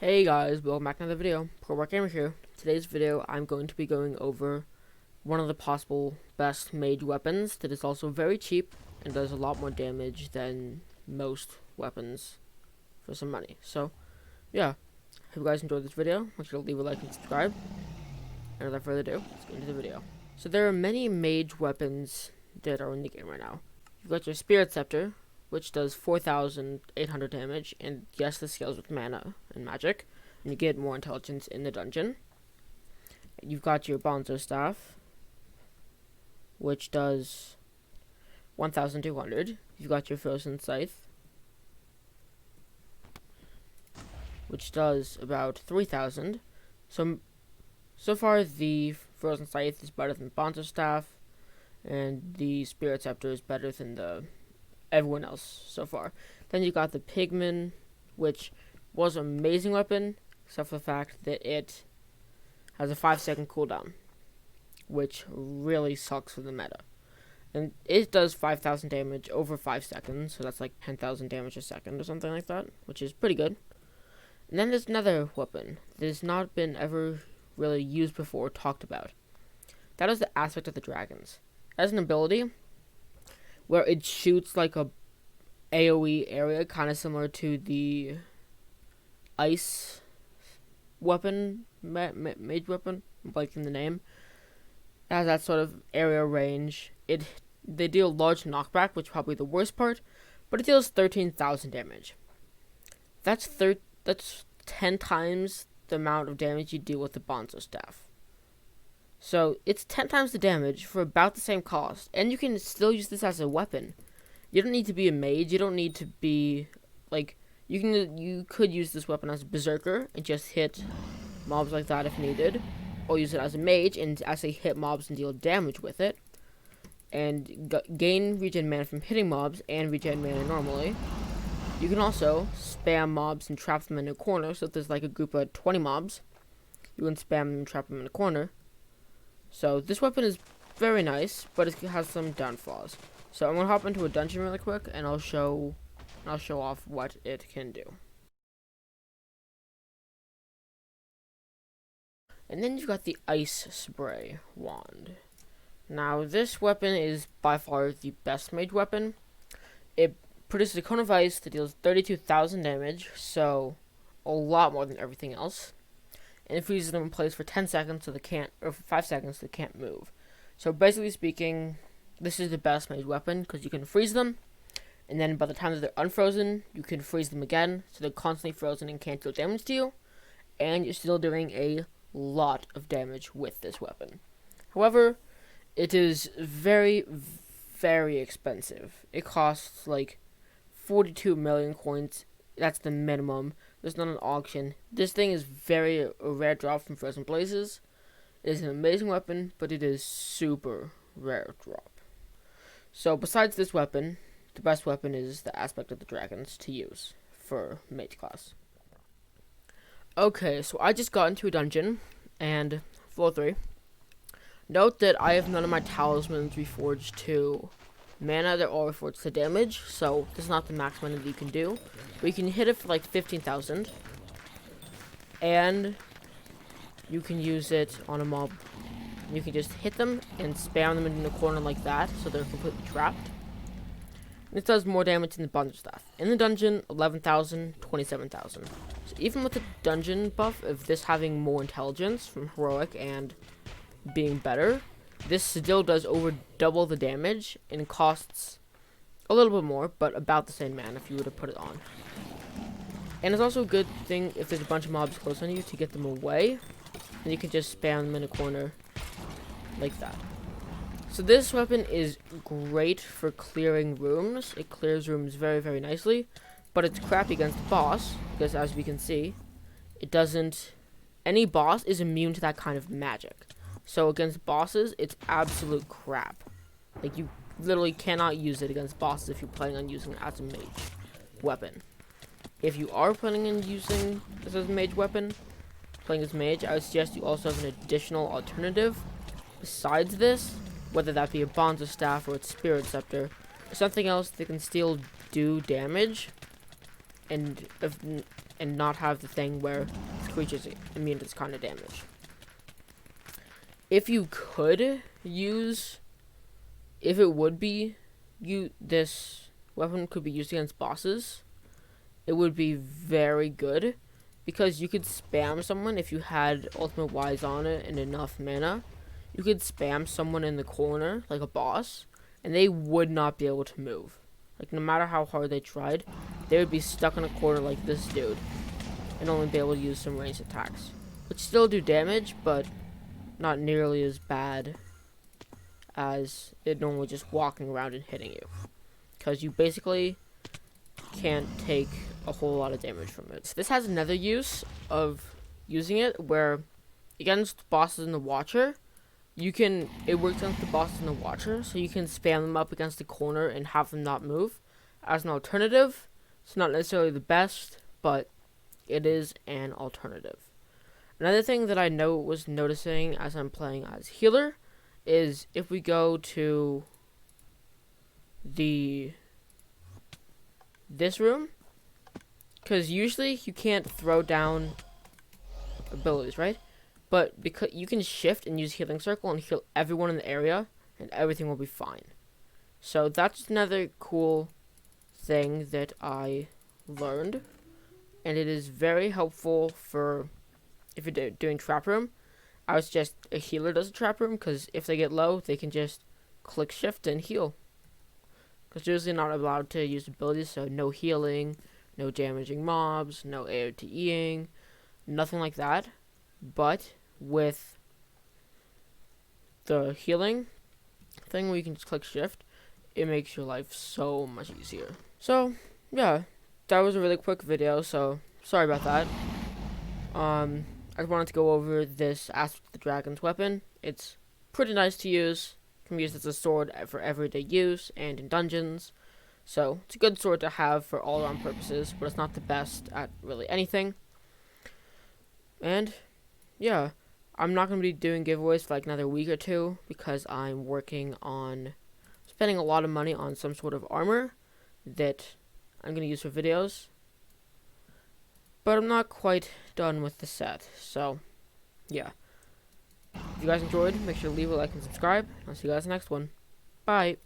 Hey guys, welcome back to another video. ProBlock Gamer here. Today's video, I'm going to be going over one of the possible best mage weapons that is also very cheap and does a lot more damage than most weapons for some money. So, yeah, hope you guys enjoyed this video. Make sure to leave a like and subscribe. And without further ado, let's get into the video. So there are many mage weapons that are in the game right now. You've got your Scepter, which does 4,800 damage, and yes, this scales with mana and magic, and you get more intelligence in the dungeon. You've got your Bonzo Staff, which does 1,200. You've got your Frozen Scythe, which does about 3,000. So far, the Frozen Scythe is better than Bonzo Staff, and the Spirit Scepter is better than everyone else so far. Then you got the Pigman, which was an amazing weapon, except for the fact that it has a 5-second cooldown, which really sucks for the meta. And it does 5,000 damage over 5 seconds, so that's like 10,000 damage a second or something like that, which is pretty good. And then there's another weapon that has not been ever really used before or talked about. That is the Aspect of the Dragons. As an ability where it shoots like a AoE area, kind of similar to the ice weapon, mage weapon, like in the name. It has that sort of area range. They deal large knockback, which is probably the worst part, but it deals 13,000 damage. That's 10 times the amount of damage you deal with the Bonzo Staff. So it's 10 times the damage for about the same cost, and you can still use this as a weapon. You don't need to be a mage. You don't need to be like you could use this weapon as a berserker and just hit mobs like that if needed, or use it as a mage and actually hit mobs and deal damage with it, and gain regen mana from hitting mobs and regen mana normally. You can also spam mobs and trap them in a corner. So if there's like a group of 20 mobs, you can spam them and trap them in a corner. So this weapon is very nice, but it has some downfalls. So I'm gonna hop into a dungeon really quick, and I'll show off what it can do. And then you've got the Ice Spray Wand. Now this weapon is by far the best mage weapon. It produces a cone of ice that deals 32,000 damage, so a lot more than everything else. And it freezes them in place for 10 seconds so they can't, or for 5 seconds so they can't move. So basically speaking, this is the best mage weapon because you can freeze them, and then by the time that they're unfrozen, you can freeze them again, so they're constantly frozen and can't deal damage to you, and you're still doing a lot of damage with this weapon. However, it is very, very expensive. It costs like 42 million coins. That's the minimum. There's not an auction. This thing is a rare drop from Frozen Blazes. It is an amazing weapon, but it is super rare drop. So besides this weapon, the best weapon is the Aspect of the Dragons to use for mage class. Okay, so I just got into a dungeon, and floor 3. Note that I have none of my talismans reforged to mana. They're all reforged to damage, so this is not the max mana that you can do. But you can hit it for like 15,000, and you can use it on a mob. You can just hit them and spam them in the corner like that, so they're completely trapped. And it does more damage than the Bonzo Staff. In the dungeon, 11,000, 27,000. So even with the dungeon buff of this having more intelligence from heroic and being better, this still does over double the damage and costs a little bit more, but about the same mana if you were to put it on. And it's also a good thing if there's a bunch of mobs close on you to get them away, and you can just spam them in a corner like that. So this weapon is great for clearing rooms. It clears rooms very, very nicely, but it's crappy against the boss because, as we can see, any boss is immune to that kind of magic. So against bosses, it's absolute crap. Like, you literally cannot use it against bosses if you're planning on using it as a mage weapon. If you are planning on using this as a mage weapon, playing as mage, I would suggest you also have an additional alternative besides this, whether that be a Bonzo Staff or its Spirit Scepter, or something else that can still do damage, and and not have the thing where the creature's immune to this kind of damage. If you could use, if it would be, this weapon could be used against bosses, it would be very good, because you could spam someone if you had Ultimate Wise on it and enough mana. You could spam someone in the corner, like a boss, and they would not be able to move. Like, no matter how hard they tried, they would be stuck in a corner like this dude, and only be able to use some ranged attacks, which still do damage, but not nearly as bad as it normally just walking around and hitting you, because you basically can't take a whole lot of damage from it. So this has another use of using it, where against bosses in the Watcher, it works against the bosses in the Watcher, so you can spam them up against the corner and have them not move. As an alternative, it's not necessarily the best, but it is an alternative. Another thing that I was noticing as I'm playing as healer is if we go to this room, because usually you can't throw down abilities, right? But because you can shift and use Healing Circle and heal everyone in the area, and everything will be fine. So that's another cool thing that I learned, and it is very helpful for if you're doing trap room. I would suggest a healer does a trap room, because if they get low, they can just click shift and heal. Because you're usually not allowed to use abilities, so no healing, no damaging mobs, no AOTEing, nothing like that. But with the healing thing where you can just click shift, it makes your life so much easier. So, yeah, that was a really quick video, so sorry about that. I just wanted to go over this aspect of the dragon's weapon. It's pretty nice to use. You can use it as a sword for everyday use and in dungeons. So, it's a good sword to have for all-around purposes, but it's not the best at really anything. And yeah, I'm not going to be doing giveaways for like another week or two, because I'm working on spending a lot of money on some sort of armor that I'm going to use for videos. But I'm not quite done with the set, so yeah. If you guys enjoyed, make sure to leave a like and subscribe. I'll see you guys in the next one. Bye.